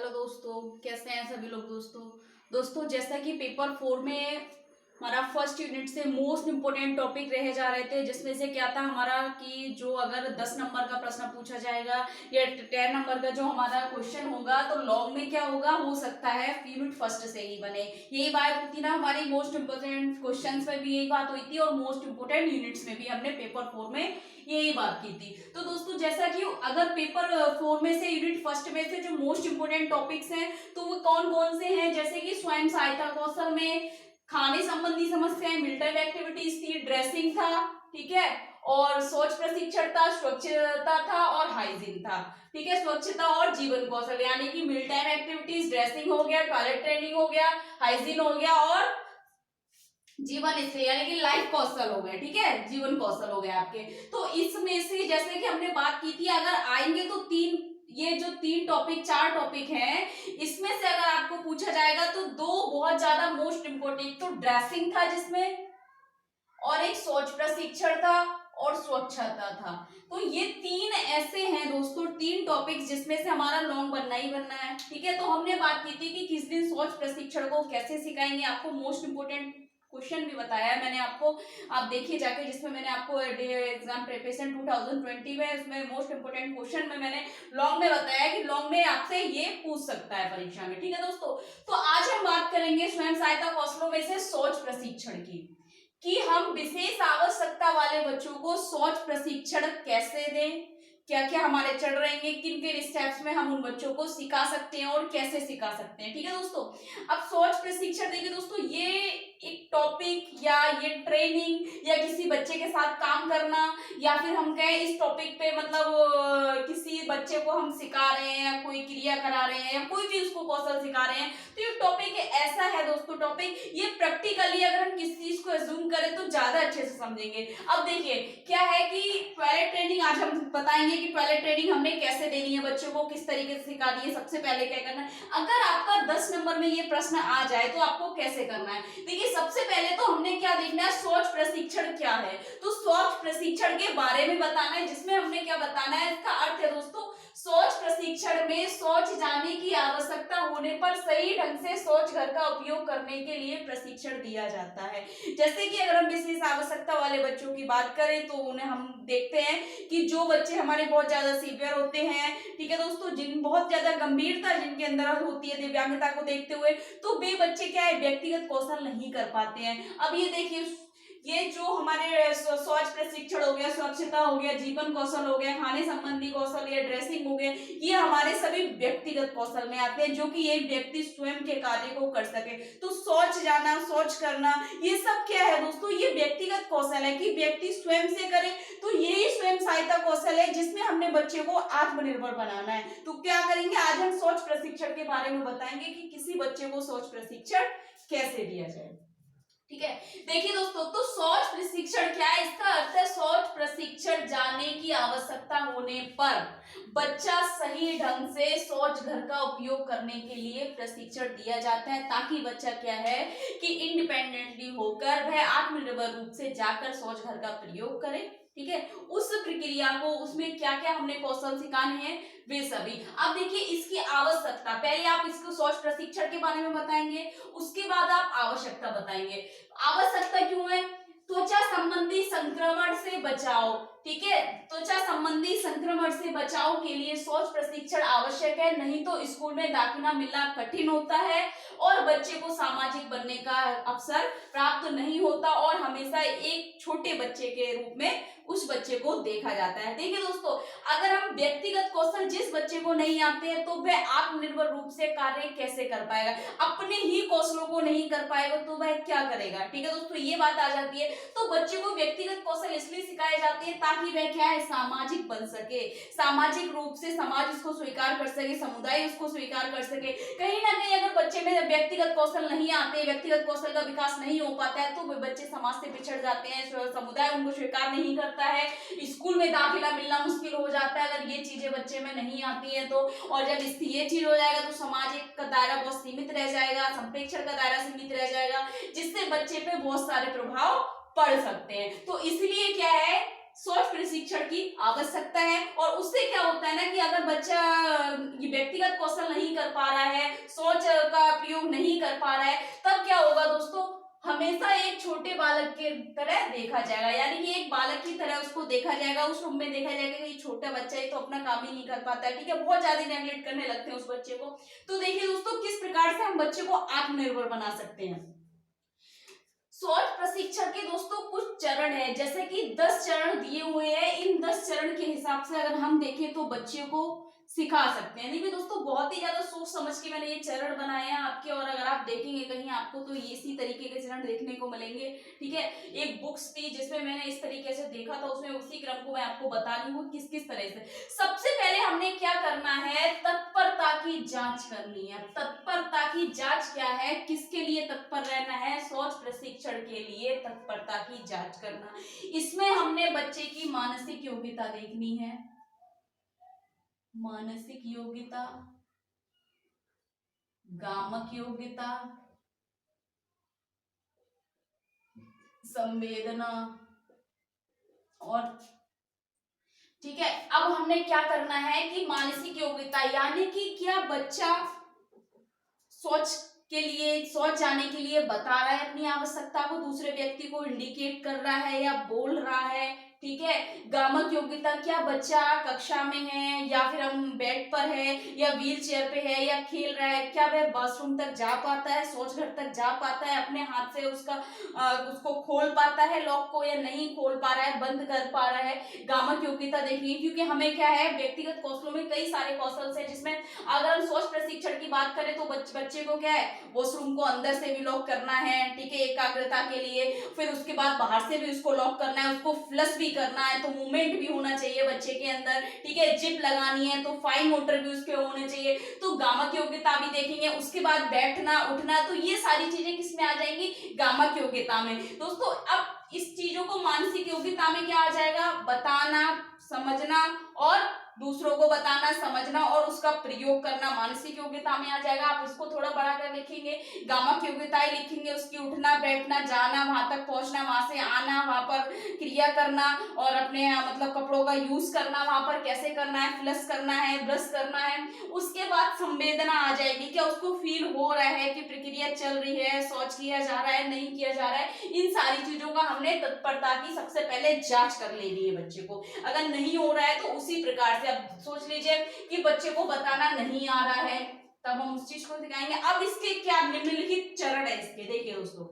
Hello दोस्तों, कैसे हैं सभी लोग। दोस्तों जैसा कि पेपर 4 में हमारा फर्स्ट यूनिट से मोस्ट इम्पोर्टेंट टॉपिक रहे जा रहे थे, जिसमें से क्या था हमारा कि जो अगर 10 नंबर का प्रश्न पूछा जाएगा या 10 नंबर का जो हमारा क्वेश्चन होगा तो लॉन्ग में क्या होगा, हो सकता है यूनिट फर्स्ट से ही बने। यही बात होती ना हमारी मोस्ट इम्पोर्टेंट क्वेश्चन में भी यही बात हुई थी और मोस्ट इम्पोर्टेंट यूनिट्स में भी हमने पेपर 4 में यही बात की थी। तो दोस्तों जैसा कि अगर पेपर 4 में से यूनिट फर्स्ट में से जो मोस्ट इम्पोर्टेंट टॉपिक्स हैं तो वो कौन कौन से हैं, जैसे कि स्वयं सहायता कौशल में खाने संबंधी समस्याएं, मिलिट्री एक्टिविटीज थी, ड्रेसिंग था, ठीक है, और सोच प्रशिक्षण था, स्वच्छता था और हाइजीन था, ठीक है। स्वच्छता और जीवन कौशल यानी कि मिलिट्री एक्टिविटीज, ड्रेसिंग हो गया, टॉयलेट ट्रेनिंग हो गया, हाइजीन हो गया और जीवन इसलिए यानी कि लाइफ कौशल हो गए, ठीक है, जीवन कौशल हो गए आपके। तो इसमें से जैसे कि हमने बात की थी, अगर आएंगे तो ये जो 4 टॉपिक हैं, इसमें से अगर आपको पूछा जाएगा तो 2 बहुत ज्यादा मोस्ट इंपोर्टेंट, तो ड्रेसिंग था जिसमें, और एक सोच प्रशिक्षण था और स्वच्छता था। तो ये 3 ऐसे हैं दोस्तों, 3 टॉपिक्स जिसमें से हमारा लॉन्ग बनना ही बनना है, ठीक है। तो हमने बात की थी कि किस दिन सोच प्रशिक्षण को कैसे सिखाएंगे, आपको मोस्ट इंपोर्टेंट क्वेश्चन भी बताया है मैंने आपको, आप देखिए जाके, जिसमें मैंने आपको एग्जाम प्रिपरेशन 2020 में उसमें मोस्ट इंपोर्टेंट क्वेश्चन में मैंने लॉन्ग में बताया कि लॉन्ग में आपसे ये पूछ सकता है परीक्षा में, ठीक है दोस्तों। तो आज हम बात करेंगे स्वयं सहायता कौशलों में से सोच प्रशिक्षण की, कि हम विशेष आवश्यकता वाले बच्चों को सोच प्रशिक्षण कैसे दें, क्या क्या हमारे चल रहेंगे, किन किन स्टेप्स में हम उन बच्चों को सिखा सकते हैं और कैसे सिखा सकते हैं, ठीक है दोस्तों। अब सोच प्रशिक्षण देखिए दोस्तों, ये एक टॉपिक या ये ट्रेनिंग या किसी बच्चे के साथ काम करना, या फिर हम कहें इस टॉपिक पे मतलब किसी बच्चे को हम सिखा रहे हैं या कोई क्रिया करा रहे हैं या कोई भी उसको कौशल सिखा रहे हैं, तो ये टॉपिक ऐसा है दोस्तों, टॉपिक ये प्रैक्टिकली अगर हम किसी चीज को अज्यूम करें तो ज्यादा अच्छे से समझेंगे। अब देखिए क्या है कि टॉयलेट ट्रेनिंग आज हम बताएंगे कि टॉयलेट ट्रेनिंग हमने कैसे देनी है बच्चों को, किस तरीके से सिखानी है। सबसे पहले क्या करना है, अगर आपका 10 नंबर में ये प्रश्न आ जाए तो आपको कैसे करना है। देखिए सबसे पहले तो हमने क्या देखना है, सोच प्रशिक्षण क्या है, तो सोच प्रशिक्षण के बारे में बताना है, जिसमें हमने क्या बताना है, इसका अर्थ है दोस्तों, सोच प्रशिक्षण में सोच जाने की आवश्यकता होने पर सही ढंग से सोच घर का उपयोग करने के लिए प्रशिक्षण दिया जाता है। जैसे कि अगर हम विशेष आवश्यकता वाले बच्चों की बात करें तो उन्हें हम देखते हैं कि जो बच्चे हमारे बहुत ज्यादा सीवियर होते हैं, ठीक है दोस्तों, जिन बहुत ज्यादा गंभीरता जिनके अंदर होती है दिव्यांगता को देखते हुए, तो वे बच्चे क्या है, व्यक्तिगत कौशल नहीं कर पाते हैं। अब ये देखिए, ये जो हमारे सोच प्रशिक्षण हो गया, स्वच्छता हो गया, जीवन कौशल हो गया, खाने संबंधी कौशल या ड्रेसिंग हो गया, ये हमारे सभी व्यक्तिगत कौशल में आते हैं, जो कि एक व्यक्ति स्वयं के कार्य को कर सके। तो सोच जाना, सोच करना, ये सब क्या है दोस्तों, ये व्यक्तिगत कौशल है कि व्यक्ति स्वयं से करे। तो यही स्वयं सहायता कौशल है जिसमें हमने बच्चे को आत्मनिर्भर बनाना है। तो क्या करेंगे, आज हम सोच प्रशिक्षण के बारे में बताएंगे कि किसी बच्चे को सोच प्रशिक्षण कैसे दिया जाए, ठीक है। देखिए दोस्तों, तो सोच प्रशिक्षण क्या है, इसका अर्थ है सोच प्रशिक्षण जाने की आवश्यकता होने पर बच्चा सही ढंग से सोच घर का उपयोग करने के लिए प्रशिक्षण दिया जाता है, ताकि बच्चा क्या है कि इंडिपेंडेंटली होकर वह आत्मनिर्भर रूप से जाकर सोच घर का प्रयोग करे, ठीक है। उस प्रक्रिया को, उसमें क्या क्या हमने कौशल सिखाने हैं वे सभी। अब देखिए इसकी आवश्यकता, पहले आप इसको सोच प्रशिक्षण के बारे में बताएंगे, उसके बाद आप आवश्यकता बताएंगे। आवश्यकता क्यों है, त्वचा संबंधी संक्रमण से बचाव, ठीक है, त्वचा संबंधी संक्रमण से बचाव के लिए सोच प्रशिक्षण आवश्यक है, नहीं तो स्कूल में दाखिला मिलना कठिन होता है और बच्चे को सामाजिक बनने का अवसर प्राप्त नहीं होता और हमेशा एक छोटे बच्चे के रूप में उस बच्चे को देखा जाता है। देखिए दोस्तों, अगर हम व्यक्तिगत कौशल जिस बच्चे को नहीं आते हैं तो वह आत्मनिर्भर रूप से कार्य कैसे कर पाएगा, अपने ही कौशलों को नहीं कर पाएगा तो वह क्या करेगा, ठीक है दोस्तों, ये बात आ जाती है। तो बच्चे को व्यक्तिगत कौशल इसलिए सिखाए जाते हैं ताकि वह क्या है, सामाजिक बन सके, सामाजिक रूप से समाज उसको स्वीकार कर सके, समुदाय उसको स्वीकार कर सके। कहीं ना कहीं अगर बच्चे में व्यक्तिगत कौशल नहीं आते, व्यक्तिगत कौशल का विकास नहीं हो पाता है, तो वे बच्चे समाज से पिछड़ जाते हैं, समुदाय उनको स्वीकार नहीं करता है, स्कूल में दाखिला मिलना मुश्किल हो जाता है अगर ये चीजें बच्चे में नहीं आती है तो। और जब इसकी ये चीज हो जाएगा तो सामाजिक का दायरा बहुत सीमित रह जाएगा, संप्रेक्षण का दायरा सीमित रह जाएगा, जिससे बच्चे पे बहुत सारे प्रभाव पड़ सकते हैं। तो इसलिए क्या है, शौच प्रशिक्षण की आवश्यकता है। और उससे क्या होता है ना कि अगर बच्चा ये व्यक्तिगत कौशल नहीं कर पा रहा है, शौच का प्रयोग नहीं कर पा रहा है, तब क्या होगा दोस्तों, हमेशा एक छोटे बालक के तरह देखा जाएगा, यानी कि एक बालक की तरह उसको देखा जाएगा, उस रूम में देखा जाएगा कि छोटा बच्चा है तो अपना काम ही नहीं कर पाता है, ठीक है, बहुत ज्यादा नेगलेक्ट करने लगते हैं उस बच्चे को। तो देखिए दोस्तों किस प्रकार से हम बच्चे को आत्मनिर्भर बना सकते हैं। शौच प्रशिक्षण के दोस्तों कुछ चरण है, जैसे कि 10 चरण दिए हुए हैं। इन 10 चरण के हिसाब से अगर हम देखें तो बच्चे को सिखा सकते हैं। देखिए दोस्तों बहुत ही ज्यादा सोच समझ के मैंने ये चरण बनाए हैं आपके, और अगर आप देखेंगे कहीं आपको तो इसी तरीके के चरण देखने को मिलेंगे, ठीक है। एक बुक्स थी जिसमें मैंने इस तरीके से देखा था, उसमें उसी क्रम को मैं आपको बता रही हूँ किस किस तरह से। सबसे पहले हमने क्या करना है, तत्परता की जांच करनी है। तत्परता की जांच क्या है, किसके लिए तत्पर रहना है, शौच प्रशिक्षण के लिए तत्परता की जांच करना। इसमें हमने बच्चे की मानसिक योग्यता देखनी है, मानसिक योग्यता, गामक योग्यता, संवेदना, और ठीक है। अब हमने क्या करना है कि मानसिक योग्यता यानी कि क्या बच्चा सोच के लिए, सोच जाने के लिए बता रहा है अपनी आवश्यकता को, दूसरे व्यक्ति को इंडिकेट कर रहा है या बोल रहा है, ठीक है। गामक योग्यता, क्या बच्चा कक्षा में है या फिर हम बेड पर है या व्हील चेयर पे है या खेल रहा है, क्या वह बाथरूम तक जा पाता है, शौच घर तक जा पाता है, अपने हाथ से उसको खोल पाता है लॉक को, या नहीं खोल पा रहा है, बंद कर पा रहा है। गामक योग्यता देखनी है, क्योंकि हमें क्या है, व्यक्तिगत कौशलों में कई सारे कौशल है, जिसमें अगर हम शौच प्रशिक्षण की बात करें तो बच्चे को क्या है, वॉशरूम को अंदर से भी लॉक करना है, ठीक है, एकाग्रता के लिए, फिर उसके बाद बाहर से भी उसको लॉक करना है, उसको फ्लश भी करना है, तो मूवमेंट भी होना चाहिए बच्चे के अंदर, ठीक है, जिप लगानी है तो फाइन मोटर भी उसके होने चाहिए, तो गामक योग्यता भी देखेंगे। उसके बाद बैठना उठना, तो ये सारी चीजें किसमें आ जाएंगी, गामक योग्यता में। दोस्तों अब इस चीजों को मानसिक योग्यता में क्या आ जाएगा, बताना, समझना और दूसरों को बताना, समझना और उसका प्रयोग करना मानसिक योग्यता में आ जाएगा। आप इसको थोड़ा बढ़ा कर लिखेंगे, गामक योग्यताएं लिखेंगे, उसकी उठना बैठना, जाना, वहां तक पहुंचना, वहां से आना, वहां पर क्रिया करना और अपने मतलब कपड़ों का यूज करना, वहां पर कैसे करना है, फ्लश करना है, ब्रश करना है। उसके बाद संवेदना आ जाएगी, क्या उसको फील हो रहा है कि प्रक्रिया चल रही है, शौच किया जा रहा है, नहीं किया जा रहा है। इन सारी चीजों का हमने तत्परता की सबसे पहले जांच कर लेनी है बच्चे को। अगर नहीं हो रहा है तो उसी प्रकार से, अब सोच लीजिए कि बच्चे को बताना नहीं आ रहा है, तब हम उस चीज को सिखाएंगे। अब इसके क्या निम्नलिखित चरण है इसके, देखिए दोस्तों।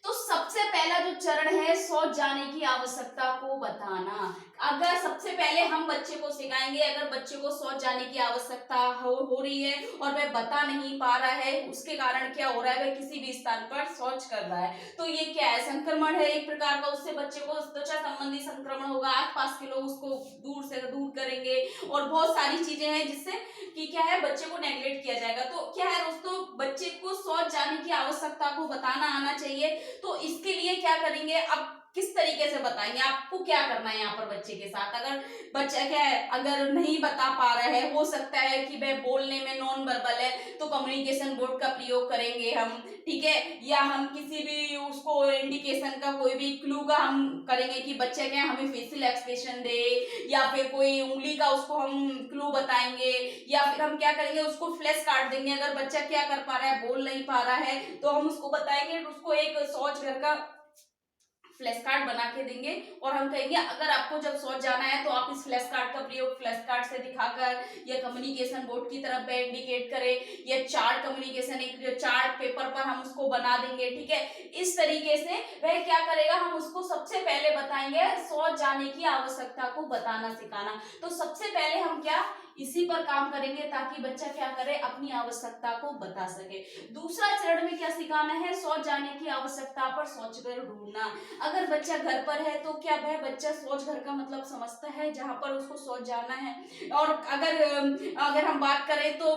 तो सबसे पहला जो चरण है, शौच जाने की आवश्यकता को बताना। अगर सबसे पहले हम बच्चे को सिखाएंगे, अगर बच्चे को शौच जाने की आवश्यकता हो रही है और वह बता नहीं पा रहा है, उसके कारण क्या हो रहा है, वह किसी भी स्थान पर शौच कर रहा है, तो ये क्या है, संक्रमण है एक प्रकार का। उससे बच्चे को त्वचा संबंधी संक्रमण होगा, आसपास के लोग उसको दूर से दूर करेंगे और बहुत सारी चीजें हैं जिससे कि क्या है, बच्चे को नेग्लेक्ट किया जाएगा। तो क्या है दोस्तों, बच्चे को शौच जाने की आवश्यकता को बताना आना चाहिए। तो इसके लिए क्या करेंगे, अब किस तरीके से बताएंगे, आपको क्या करना है यहाँ पर बच्चे के साथ। अगर बच्चा क्या है, अगर नहीं बता पा रहा है, हो सकता है कि वह बोलने में नॉन वर्बल है, तो कम्युनिकेशन बोर्ड का प्रयोग करेंगे हम, ठीक है, या हम किसी भी उसको इंडिकेशन का कोई भी क्लू का हम करेंगे कि बच्चा क्या हमें फेशियल एक्सप्रेशन दे, या फिर कोई उंगली का उसको हम क्लू बताएंगे, या फिर हम क्या करेंगे, उसको फ्लैश कार्ड देंगे। अगर बच्चा क्या कर पा रहा है, बोल नहीं पा रहा है, तो हम उसको बताएंगे, उसको एक शौच घर का फ्लैश कार्ड बना के देंगे और हम कहेंगे अगर आपको जब शौच जाना है तो आप इस फ्लैश कार्ड का प्रयोग फ्लैश कार्ड से दिखाकर या कम्युनिकेशन बोर्ड की तरफ पे इंडिकेट करें, या चार्ट कम्युनिकेशन एक चार्ट पेपर पर हम उसको बना देंगे, ठीक है। इस तरीके से वह क्या करेगा, हम उसको सबसे पहले बताएंगे शौच जाने की आवश्यकता को बताना सिखाना। तो सबसे पहले हम क्या इसी पर काम करेंगे ताकि बच्चा क्या करे, अपनी आवश्यकता को बता सके। दूसरा चरण में क्या सिखाना है, शौच जाने की आवश्यकता पर शौचघर ढूंढना। अगर बच्चा घर पर है तो क्या वह बच्चा शौच घर का मतलब समझता है जहां पर उसको शौच जाना है। और अगर हम बात करें तो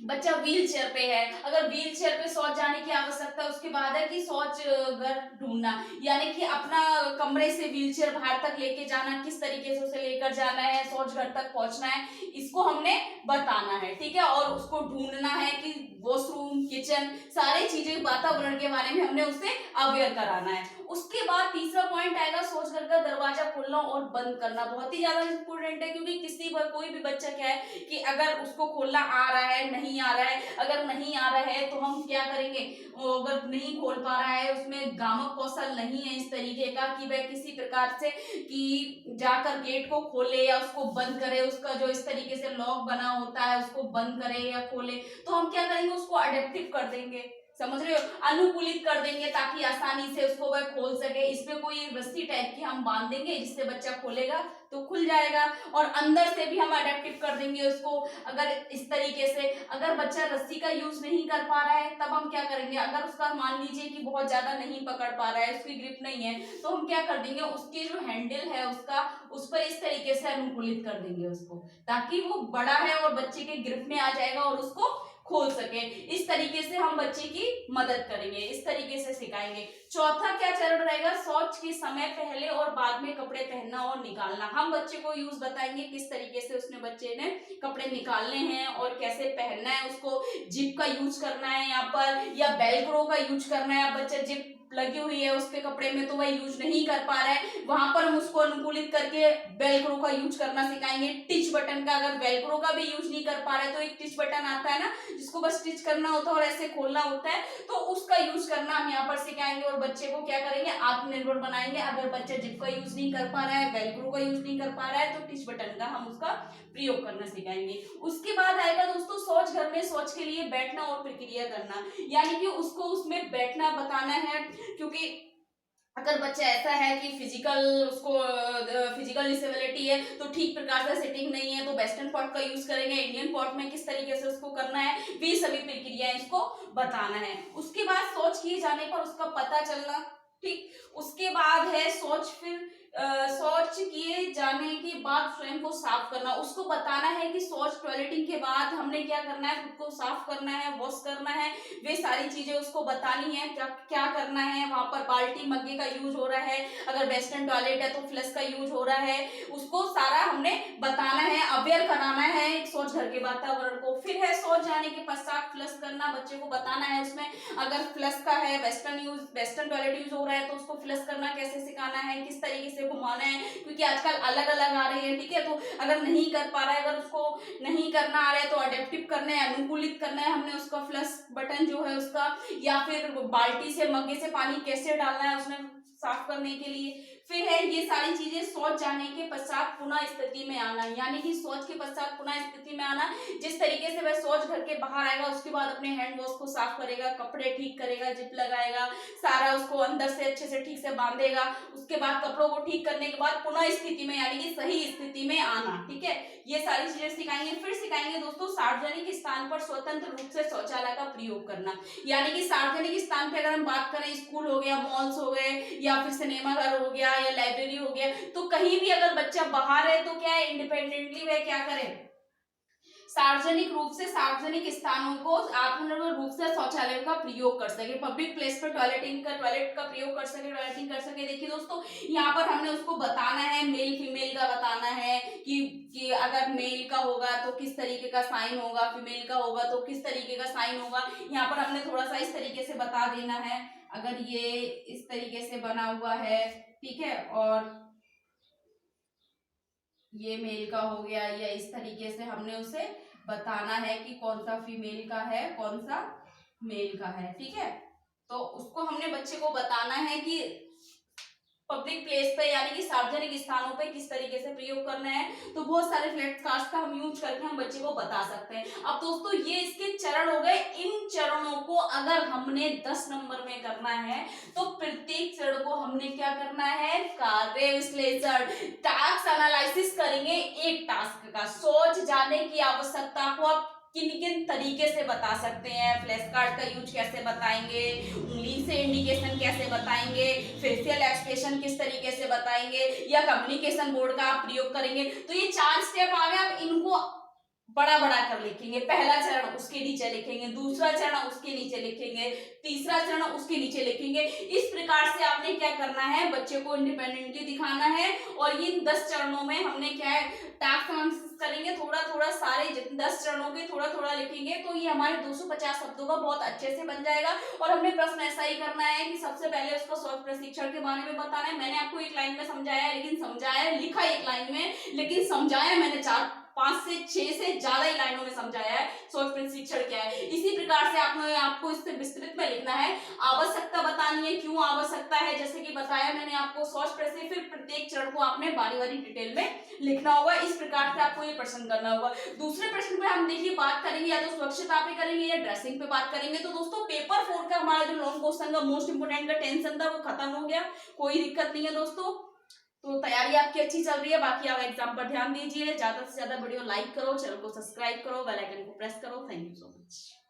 बच्चा व्हील चेयर पे है, अगर व्हील चेयर पे शौच जाने की आवश्यकता है, उसके बाद है कि शौच घर ढूंढना, यानी कि अपना कमरे से व्हील चेयर बाहर तक लेके जाना, किस तरीके से उसे लेकर जाना है, शौच घर तक पहुंचना है, इसको हमने बताना है, ठीक है। और उसको ढूंढना है कि वॉशरूम, किचन, सारी चीजें, वातावरण के बारे में हमने उसे अवेयर कराना है। उसके बाद तीसरा पॉइंट आएगा शौच घर का दरवाजा खोलना और बंद करना। बहुत ही ज्यादा इंपॉर्टेंट है, क्योंकि किसी पर कोई भी बच्चा क्या है कि अगर उसको खोलना आ रहा है, नहीं आ रहा है, अगर नहीं आ रहा है तो हम क्या करेंगे, अगर नहीं खोल पा रहा है, उसमें गामक कौशल नहीं है इस तरीके का कि वह किसी प्रकार से कि जाकर गेट को खोले या उसको बंद करे, उसका जो इस तरीके से लॉक बना होता है उसको बंद करे या खोले, तो हम क्या करेंगे, उसको अडेप्टिव कर देंगे, समझ रहे हो, अनुकूलित कर देंगे ताकि आसानी से उसको वह खोल सके। इसमें कोई रस्सी टाइप की हम बांध देंगे जिससे बच्चा खोलेगा तो खुल जाएगा, और अंदर से भी हम अडेप्टिव कर देंगे उसको। अगर इस तरीके से अगर बच्चा रस्सी का यूज नहीं कर पा रहा है, तब हम क्या करेंगे, अगर उसका मान लीजिए कि बहुत ज्यादा नहीं पकड़ पा रहा है, उसकी ग्रिप नहीं है, तो हम क्या कर देंगे, उसके जो हैंडल है उसका, उस पर इस तरीके से अनुकूलित कर देंगे उसको, ताकि वो बड़ा है और बच्चे के ग्रिप में आ जाएगा और उसको खोल सके। इस तरीके से हम बच्चे की मदद करेंगे, इस तरीके से सिखाएंगे। चौथा क्या चरण रहेगा, शौच के समय पहले और बाद में कपड़े पहनना और निकालना। हम बच्चे को यूज बताएंगे किस तरीके से उसने बच्चे ने कपड़े निकालने हैं और कैसे पहनना है, उसको जिप का यूज करना है यहाँ पर, या बेल्क्रो का यूज करना है। बच्चा जिप लगी हुई है उसके कपड़े में तो वह यूज नहीं कर पा रहा है, वहां पर हम उसको अनुकूलित करके बेल्क्रो का यूज करना सिखाएंगे। टिच बटन का, अगर बेल्क्रो का भी यूज नहीं कर पा रहे तो एक टिच बटन आता है ना, जिसको बस स्टिच करना होता है और ऐसे खोलना होता है, तो उसका यूज करना हम यहाँ पर सिखाएंगे और बच्चे को क्या करेंगे, आत्मनिर्भर बनाएंगे। अगर बच्चा जिप का यूज नहीं कर पा रहा है, वेलक्रो का यूज नहीं कर पा रहा है, तो टिच बटन का हम उसका प्रयोग करना सिखाएंगे। उसके बाद आएगा दोस्तों शौच घर में शौच के लिए बैठना और प्रक्रिया करना, यानी कि उसको उसमें बैठना बताना है। क्योंकि अगर बच्चा ऐसा है कि फिजिकल उसको फिजिकल डिसेबिलिटी है, तो ठीक प्रकार से सिटिंग नहीं है, तो वेस्टर्न पॉट का यूज करेंगे। इंडियन पॉट में किस तरीके से उसको करना है, वे सभी प्रक्रियाएं इसको बताना है। उसके बाद शौच किए जाने पर उसका पता चलना, ठीक। उसके बाद है शौच, फिर शौच किए जाने के बाद स्वयं को साफ करना। उसको बताना है कि शौच टॉयलेटिंग के बाद हमने क्या करना है, खुद को साफ करना है, वॉश करना है, वे सारी चीजें उसको बतानी है, क्या क्या करना है। वहां पर बाल्टी मग्गे का यूज हो रहा है, अगर वेस्टर्न टॉयलेट है तो फ्लश का यूज हो रहा है, उसको सारा हमने बताना है, अवेयर कराना है शौच घर के वातावरण को। फिर है शौच जाने के पश्चात फ्लश करना, बच्चे को बताना है उसमें, अगर फ्लश का है, वेस्टर्न टॉयलेट यूज हो रहा है तो उसको फ्लश करना कैसे सिखाना है, किस तरीके से घुमाना है, क्योंकि आजकल अलग अलग आ रही है, ठीक है। तो अगर नहीं कर पा रहा है, अगर उसको नहीं करना आ रहा है, तो अडेप्टिव करना है, अनुकूलित करना है हमने उसका फ्लश बटन जो है उसका, या फिर बाल्टी से मग्गे से पानी कैसे डालना है उसमें साफ करने के लिए। फिर है ये सारी चीजें शौच जाने के पश्चात पुनः स्थिति में आना, यानी कि शौच के पश्चात पुनः स्थिति में आना, जिस तरीके से वह शौच घर के बाहर आएगा उसके बाद अपने हैंड वॉश को साफ करेगा, कपड़े ठीक करेगा, जिप लगाएगा, सारा उसको अंदर से अच्छे से ठीक से बांधेगा। उसके बाद कपड़ों को ठीक करने के बाद पुनः स्थिति में, यानी कि सही स्थिति में आना, ठीक है। ये सारी चीजें सिखाएंगे। फिर सिखाएंगे दोस्तों सार्वजनिक स्थान पर स्वतंत्र रूप से शौचालय का प्रयोग करना, यानी कि सार्वजनिक स्थान पे अगर हम बात करें, स्कूल हो गया, मॉल्स हो गए, या फिर सिनेमा घर हो गया, या लाइब्रेरी हो गया, तो कहीं भी अगर बच्चा बाहर है तो क्या है, इंडिपेंडेंटली वह क्या करे, सार्वजनिक रूप से सार्वजनिक स्थानों को आत्मनिर्भर रूप से शौचालय का प्रयोग कर सके, पब्लिक प्लेस पर टॉयलेट का प्रयोग कर सके, टॉयलेटिंग कर सके। देखिए दोस्तों, यहाँ पर हमने उसको बताना है, मेल फीमेल का बताना है कि अगर मेल का होगा तो किस तरीके का साइन होगा, फीमेल का होगा तो किस तरीके का साइन होगा। यहाँ पर हमने थोड़ा सा इस तरीके से बता देना है, अगर ये इस तरीके से बना हुआ है, ठीक है, और ये मेल का हो गया, या इस तरीके से हमने उसे बताना है कि कौन सा फीमेल का है, कौन सा मेल का है, ठीक है। तो उसको हमने बच्चे को बताना है कि पब्लिक प्लेस पे यानी कि सार्वजनिक स्थानों पे किस तरीके से प्रयोग करना है। तो बहुत सारे फ्लैश कार्ड्स का हम यूज करके हम बच्चे को बता सकते हैं। अब दोस्तों ये इसके चरण हो गए। इन चरणों को अगर हमने 10 नंबर में करना है तो प्रत्येक चरण को हमने क्या करना है, कार्य विश्लेषण, टास्क एनालिसिस करेंगे। एक टास्क का शौच जाने की आवश्यकता को आप किन किन तरीके से बता सकते हैं, फ्लैश कार्ड का यूज कैसे बताएंगे, उंगली से इंडिकेशन कैसे बताएंगे, फेशियल एक्सप्रेशन किस तरीके से बताएंगे, या कम्युनिकेशन बोर्ड का आप प्रयोग करेंगे। तो ये 4 स्टेप आ गए। अब इनको बड़ा बड़ा कर लिखेंगे। पहला चरण उसके नीचे लिखेंगे, दूसरा चरण उसके नीचे लिखेंगे, तीसरा चरण उसके नीचे लिखेंगे। इस प्रकार से आपने क्या करना है, बच्चे को इंडिपेंडेंटली दिखाना है। और इन 10 चरणों में हमने क्या है, टास्क एनालिसिस करेंगे, थोड़ा थोड़ा सारे 10 चरणों के थोड़ा थोड़ा लिखेंगे, तो ये हमारे 250 शब्दों का बहुत अच्छे से बन जाएगा। और हमने प्रश्न ऐसा ही करना है कि सबसे पहले उसको स्वच्छ प्रशिक्षण के बारे में बताना है। मैंने आपको एक लाइन में समझाया है, लेकिन समझाया लिखा एक लाइन में, लेकिन समझाया मैंने 5 से 6 से ज्यादा ही लाइनों में समझाया है स्वच्छ प्रशिक्षण क्या है। इसी प्रकार से आपको इससे विस्तृत में लिखना है। आवश्यकता बतानी है, क्यों आवश्यकता है, जैसे कि बताया मैंने आपको स्वच्छ प्रशिक्षण, फिर प्रत्येक चरण को आपने बारी बारी डिटेल में लिखना होगा। इस प्रकार से आपको ये प्रश्न करना होगा। दूसरे प्रश्न पे हम देखिए बात करेंगे, या तो स्वच्छता पे करेंगे या ड्रेसिंग पे बात करेंगे। तो दोस्तों पेपर 4 का हमारा जो लॉन्ग क्वेश्चन का मोस्ट इंपोर्टेंट का टेंशन था वो खत्म हो गया, कोई दिक्कत नहीं है दोस्तों। तो तैयारी आपकी अच्छी चल रही है। बाकी आप एग्जाम पर ध्यान दीजिए, ज्यादा से ज्यादा वीडियो लाइक करो, चैनल को सब्सक्राइब करो, बेल आइकन को प्रेस करो। Thank you so much.